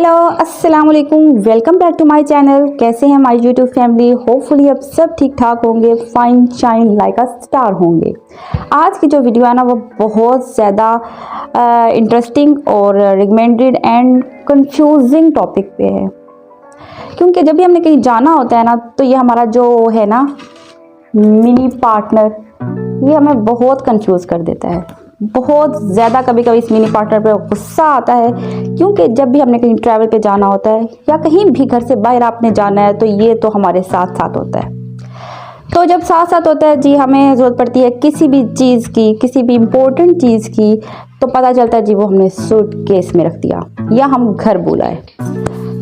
Hello अस्सलाम वालेकुम, welcome back to my channel. कैसे हैं माय यूट्यूब फैमिली? होपफुली अब सब ठीक ठाक होंगे, fine shine like a star होंगे। आज की जो वीडियो है ना वो बहुत ज़्यादा इंटरेस्टिंग और रिकमेंडेड एंड कंफ्यूजिंग टॉपिक पे है, क्योंकि जब भी हमने कहीं जाना होता है ना तो ये हमारा जो है ना मिनी पार्टनर, ये हमें बहुत कंफ्यूज कर देता है। बहुत ज़्यादा कभी कभी इस मिनी पार्टनर पे गुस्सा आता है, क्योंकि जब भी हमने कहीं ट्रैवल पे जाना होता है या कहीं भी घर से बाहर आपने जाना है तो ये तो हमारे साथ साथ होता है। तो जब साथ साथ होता है जी, हमें ज़रूरत पड़ती है किसी भी चीज़ की, किसी भी इम्पोर्टेंट चीज़ की, तो पता चलता है जी वो हमने सूटकेस में रख दिया या हम घर बुलाए,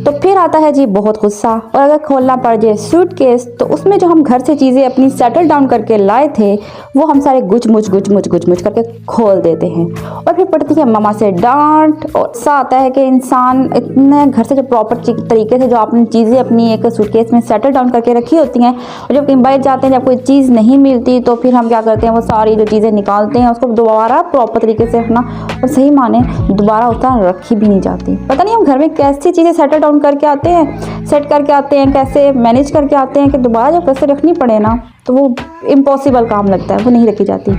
तो फिर आता है जी बहुत गुस्सा। और अगर खोलना पड़ जाए सूटकेस तो उसमें जो हम घर से चीज़ें अपनी सेटल डाउन करके लाए थे वो हम सारे गुच मुच करके खोल देते हैं, और फिर पड़ती है मामा से डांट। और ऐसा आता है कि इंसान इतने घर से जो प्रॉपर तरीके से जो आपने चीज़ें अपनी एक सूटकेस में सेटल डाउन करके रखी होती हैं, और जब कहीं बाहर जाते हैं जब कोई चीज़ नहीं मिलती तो फिर हम क्या करते हैं, वो सारी जो चीज़ें निकालते हैं उसको दोबारा प्रॉपर तरीके से रखना, और सही माने दोबारा उतना रखी भी नहीं जाती। पता नहीं हम घर में कैसी चीज़ें सेटल डाउन करके आते हैं, सेट करके आते हैं, कैसे मैनेज करके आते हैं कि दोबारा जब कैसे रखनी पड़े ना तो वो इम्पॉसिबल काम लगता है, वो नहीं रखी जाती।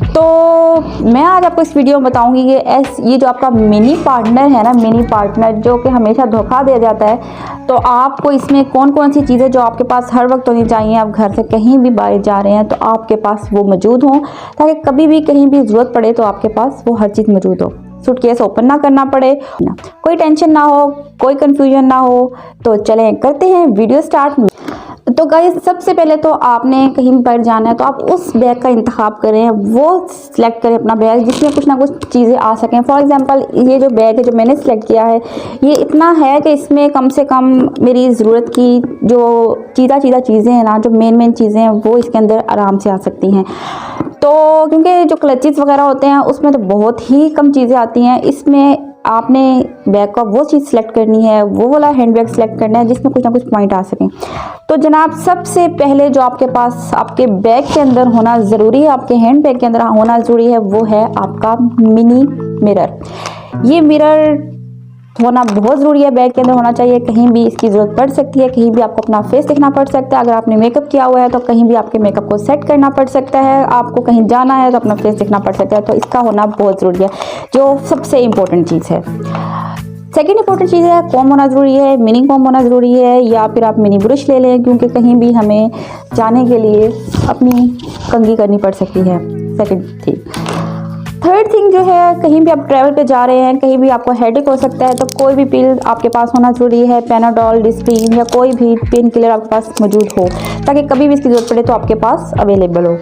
तो मैं आज आपको इस वीडियो में बताऊंगी कि ये जो आपका मिनी पार्टनर है ना, मिनी पार्टनर जो कि हमेशा धोखा दे जाता है, तो आपको इसमें कौन कौन सी चीज़ें जो आपके पास हर वक्त होनी चाहिए, आप घर से कहीं भी बाहर जा रहे हैं तो आपके पास वो मौजूद हों, ताकि कभी भी कहीं भी ज़रूरत पड़े तो आपके पास वो हर चीज़ मौजूद हो, सूटकेस ओपन ना करना पड़े, कोई टेंशन ना हो, कोई कंफ्यूजन ना हो। तो चलें करते हैं वीडियो स्टार्ट। तो गाइस सबसे पहले तो आपने कहीं पर जाना है तो आप उस बैग का इंतखाब करें, वो सिलेक्ट करें अपना बैग जिसमें कुछ ना कुछ चीज़ें आ सकें। फॉर एग्जांपल ये जो बैग है जो मैंने सिलेक्ट किया है ये इतना है कि इसमें कम से कम मेरी ज़रूरत की जो चीज़ें हैं ना, जो मेन चीज़ें हैं वो इसके अंदर आराम से आ सकती हैं। तो क्योंकि जो क्लचेस वगैरह होते हैं उसमें तो बहुत ही कम चीज़ें आती हैं, इसमें आपने बैग का वो चीज़ सेलेक्ट करनी है, वो वाला हैंड बैग सेलेक्ट करना है जिसमें कुछ ना कुछ पॉइंट आ सकें। तो जनाब सबसे पहले जो आपके पास आपके बैग के अंदर होना ज़रूरी है, आपके हैंड बैग के अंदर होना ज़रूरी है, वो है आपका मिनी मिरर। ये मिरर होना बहुत ज़रूरी है, बैग के अंदर होना चाहिए। कहीं भी इसकी ज़रूरत पड़ सकती है, कहीं भी आपको अपना फेस देखना पड़ सकता है। अगर आपने मेकअप किया हुआ है तो कहीं भी आपके मेकअप को सेट करना पड़ सकता है, आपको कहीं जाना है तो अपना फेस देखना पड़ सकता है, तो इसका होना बहुत ज़रूरी है, जो सबसे इम्पोर्टेंट चीज़ है। सेकेंड इंपॉर्टेंट चीज़ है कॉम्ब होना ज़रूरी है, मिनी कॉम्ब होना ज़रूरी है, या फिर आप मिनी ब्रश ले लें, क्योंकि कहीं भी हमें जाने के लिए अपनी कंघी करनी पड़ सकती है। Second thing. थर्ड थिंग जो है, कहीं भी आप ट्रैवल पे जा रहे हैं, कहीं भी आपको हेडेक हो सकता है, तो कोई भी पिल आपके पास होना ज़रूरी है, पैनाडोल, डिस्प्रिन या कोई भी पेन किलर आपके पास मौजूद हो, ताकि कभी भी इसकी ज़रूरत पड़े तो आपके पास अवेलेबल हो।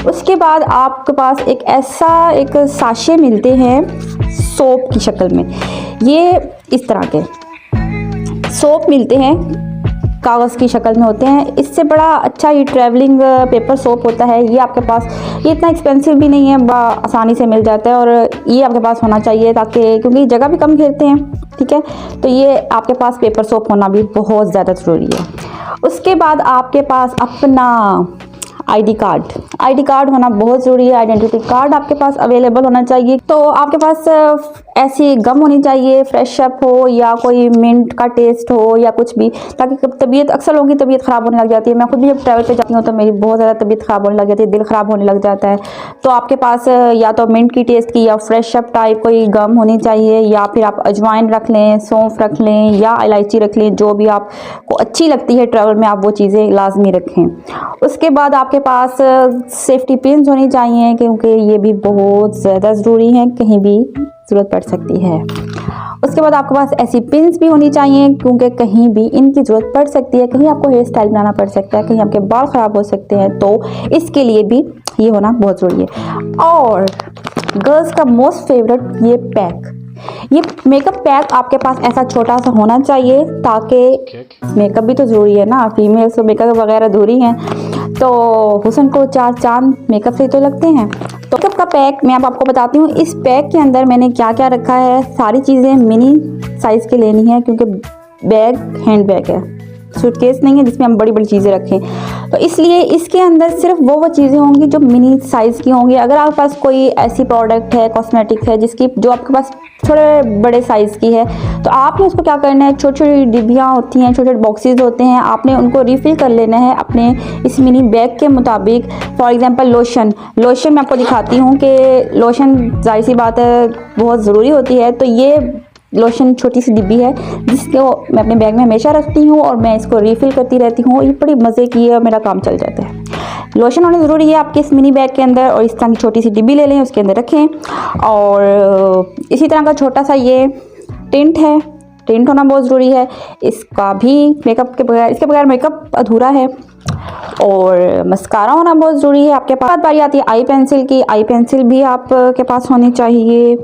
उसके बाद आपके पास एक साशे मिलते हैं सोप की शक्ल में, ये इस तरह के सोप मिलते हैं, कागज़ की शक्ल में होते हैं। इससे बड़ा अच्छा ये ट्रैवलिंग पेपर सोप होता है। ये आपके पास ये इतना एक्सपेंसिव भी नहीं है, आसानी से मिल जाता है, और ये आपके पास होना चाहिए ताकि क्योंकि जगह भी कम घेरते हैं, ठीक है। तो ये आपके पास पेपर सोप होना भी बहुत ज़्यादा ज़रूरी है। उसके बाद आपके पास अपना आईडी कार्ड होना बहुत ज़रूरी है। आइडेंटिटी कार्ड आपके पास अवेलेबल होना चाहिए। तो आपके पास ऐसी गम होनी चाहिए, फ्रेश अप हो या कोई मिंट का टेस्ट हो या कुछ भी, ताकि तबीयत अक्सर लोगों की तबीयत ख़राब होने लग जाती है। मैं खुद भी जब ट्रैवल पे जाती हूँ तो मेरी बहुत ज़्यादा तबीयत ख़राब होने लग जाती है, दिल ख़राब होने लग जाता है। तो आपके पास या तो मिंट की टेस्ट की या फ्रेश अप टाइप कोई गम होनी चाहिए, या फिर आप अजवाइन रख लें, सौंफ रख लें या इलायची रख लें, जो भी आपको अच्छी लगती है ट्रैवल में आप वो चीज़ें लाजमी रखें। उसके बाद आपके पास सेफ्टी पिन्स होनी चाहिए, क्योंकि ये भी बहुत ज़्यादा ज़रूरी है, कहीं भी ज़रूरत पड़ सकती है। उसके बाद आपके पास ऐसी पिन्स भी होनी चाहिए, क्योंकि कहीं भी इनकी ज़रूरत पड़ सकती है, कहीं आपको हेयर स्टाइल बनाना पड़ सकता है, कहीं आपके बाल ख़राब हो सकते हैं, तो इसके लिए भी ये होना बहुत ज़रूरी है। और गर्ल्स का मोस्ट फेवरेट ये मेकअप पैक आपके पास ऐसा छोटा सा होना चाहिए, ताकि मेकअप भी तो ज़रूरी है ना, फीमेल्स तो मेकअप वगैरह ज़रूरी हैं, तो हुस्न को चार चांद मेकअप से तो लगते हैं। तो मेकअप का पैक मैं आपको बताती हूँ। इस पैक के अंदर मैंने क्या क्या रखा है, सारी चीज़ें मिनी साइज़ की लेनी है, क्योंकि बैग हैंड बैग है, सूटकेस नहीं है जिसमें हम बड़ी बड़ी चीज़ें रखें, तो इसलिए इसके अंदर सिर्फ वो चीज़ें होंगी जो मिनी साइज़ की होंगी। अगर आपके पास कोई ऐसी प्रोडक्ट है, कॉस्मेटिक है, जिसकी जो आपके पास थोड़े बड़े साइज़ की है, तो आपने उसको क्या करना है, छोटी छोटी डिब्बियाँ होती हैं, छोटे छोटे बॉक्सेस होते हैं, आपने उनको रिफ़िल कर लेना है अपने इस मिनी बैग के मुताबिक। फॉर एग्जांपल लोशन मैं आपको दिखाती हूँ कि लोशन जाहिर सी बात है बहुत ज़रूरी होती है। तो ये लोशन छोटी सी डिब्बी है जिसको मैं अपने बैग में हमेशा रखती हूँ और मैं इसको रिफ़िल करती रहती हूँ। ये बड़ी मज़े की है, मेरा काम चल जाता है। लोशन होना ज़रूरी है आपके इस मिनी बैग के अंदर, और इस तरह की छोटी सी डिब्बी ले लें, उसके अंदर रखें। और इसी तरह का छोटा सा ये टिंट है, टिंट होना बहुत ज़रूरी है। इसका भी मेकअप के बगैर, इसके बगैर मेकअप अधूरा है। और मस्कारा होना बहुत ज़रूरी है आपके पास। बारी आती है आई पेंसिल की, आई पेंसिल भी आपके पास होनी चाहिए।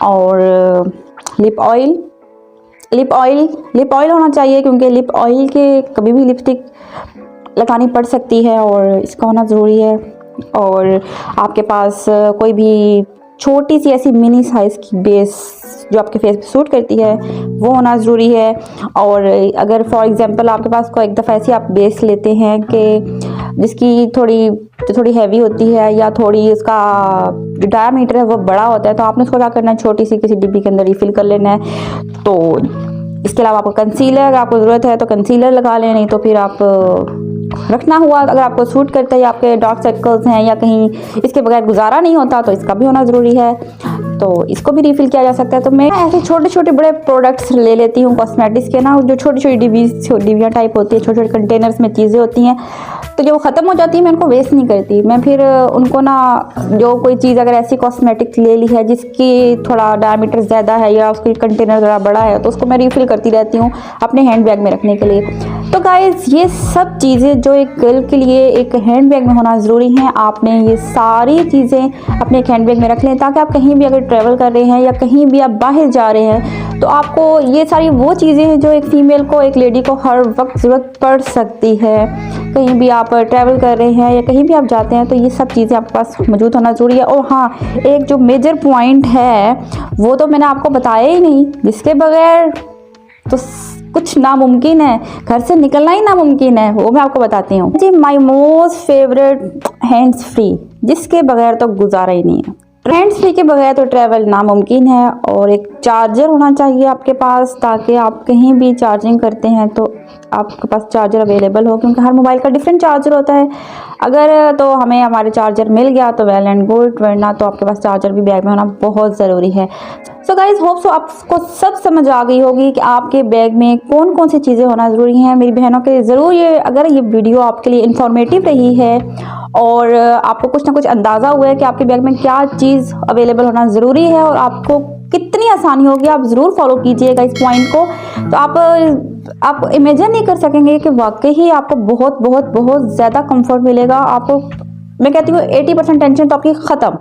और लिप ऑयल होना चाहिए, क्योंकि लिप ऑयल के कभी भी लिपस्टिक लगानी पड़ सकती है और इसका होना ज़रूरी है। और आपके पास कोई भी छोटी सी ऐसी मिनी साइज़ की बेस जो आपके फेस पे सूट करती है वो होना ज़रूरी है। और अगर फॉर एग्जांपल आपके पास कोई एक दफ़ा ऐसी आप बेस लेते हैं कि जिसकी थोड़ी हैवी होती है या थोड़ी उसका जो डायमीटर है वो बड़ा होता है, तो आपने उसको क्या करना है, छोटी सी किसी डिब्बी के अंदर रिफ़िल कर लेना है। तो इसके अलावा आपको कंसीलर, अगर आपको ज़रूरत है तो कंसीलर लगा लें, नहीं तो फिर आप रखना हुआ अगर आपको सूट करता है या आपके डार्क सर्कल्स हैं या कहीं इसके बगैर गुजारा नहीं होता, तो इसका भी होना ज़रूरी है। तो इसको भी रिफ़िल किया जा सकता है। तो मैं ऐसे छोटे छोटे बड़े प्रोडक्ट्स ले लेती हूँ कॉस्मेटिक्स के ना, जो छोटी छोटी डिब्बियाँ टाइप होती है, छोटे छोटे कंटेनर्स में चीज़ें होती हैं, तो जब वो ख़त्म हो जाती है मैं उनको वेस्ट नहीं करती। मैं फिर उनको ना, जो कोई चीज़ अगर ऐसी कॉस्मेटिक्स ले ली है जिसकी थोड़ा डायमीटर ज़्यादा है या उसकी कंटेनर ज़रा बड़ा है, तो उसको मैं रिफ़िल करती रहती हूँ अपने हैंड बैग में रखने के लिए। तो गाइज़ ये सब चीज़ें जो एक गर्ल के लिए एक हैंड बैग में होना ज़रूरी हैं, आपने ये सारी चीज़ें अपने एक हैंड बैग में रख लें, ताकि आप कहीं भी अगर ट्रैवल कर रहे हैं या कहीं भी आप बाहर जा रहे हैं, तो आपको ये सारी वो चीज़ें हैं जो एक फ़ीमेल को, एक लेडी को हर वक्त ज़रूरत पड़ सकती है। कहीं भी आप ट्रैवल कर रहे हैं या कहीं भी आप जाते हैं, तो ये सब चीज़ें आपके पास मौजूद होना ज़रूरी है। और हाँ, एक जो मेजर पॉइंट है वो तो मैंने आपको बताया ही नहीं, जिसके बगैर तो कुछ नामुमकिन है, घर से निकलना ही नामुमकिन है, वो मैं आपको बताती हूँ जी। My most favourite hands free, जिसके बगैर तो गुजारा ही नहीं है। हैंड्स फ्री के बगैर तो ट्रैवल नामुमकिन है। और एक चार्जर होना चाहिए आपके पास, ताकि आप कहीं भी चार्जिंग करते हैं तो आपके पास चार्जर अवेलेबल हो, क्योंकि हर मोबाइल का डिफरेंट चार्जर होता है। अगर तो हमें हमारे चार्जर मिल गया तो वेल एंड गुड, वरना तो आपके पास चार्जर भी बैग में होना बहुत ज़रूरी है। सो गाइज होप सो आपको सब समझ आ गई होगी कि आपके बैग में कौन कौन सी चीज़ें होना ज़रूरी हैं। मेरी बहनों के लिए ज़रूर ये, अगर ये वीडियो आपके लिए इंफॉर्मेटिव रही है और आपको कुछ ना कुछ अंदाज़ा हुआ है कि आपके बैग में क्या चीज़ अवेलेबल होना ज़रूरी है और आपको कितनी आसानी होगी, आप ज़रूर फॉलो कीजिएगा इस पॉइंट को। तो आप इमेजिन नहीं कर सकेंगे कि वाकई ही आपको बहुत बहुत बहुत ज़्यादा कंफर्ट मिलेगा। आपको मैं कहती हूँ 80% टेंशन तो आपकी ख़त्म।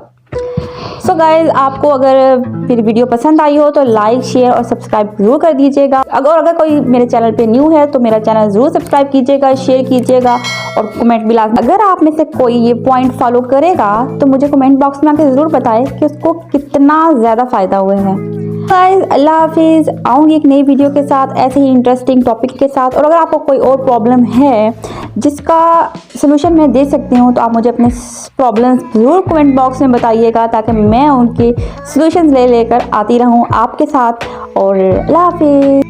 सो गाइज आपको अगर मेरी वीडियो पसंद आई हो तो लाइक, शेयर और सब्सक्राइब जरूर कर दीजिएगा। अगर कोई मेरे चैनल पे न्यू है तो मेरा चैनल ज़रूर सब्सक्राइब कीजिएगा, शेयर कीजिएगा और कमेंट भी लाजमी। अगर आप में से कोई ये पॉइंट फॉलो करेगा तो मुझे कमेंट बॉक्स में आके ज़रूर बताएं कि उसको कितना ज़्यादा फ़ायदा हुआ है। गाइस अल्लाह हाफिज़। आऊँगी एक नई वीडियो के साथ ऐसे ही इंटरेस्टिंग टॉपिक के साथ। और अगर आपको कोई और प्रॉब्लम है जिसका सलूशन मैं दे सकती हूँ तो आप मुझे अपने प्रॉब्लम्स ज़रूर कमेंट बॉक्स में बताइएगा, ताकि मैं उनके सलूशंस लेकर आती रहूँ आपके साथ। और अल्लाह हाफिज़।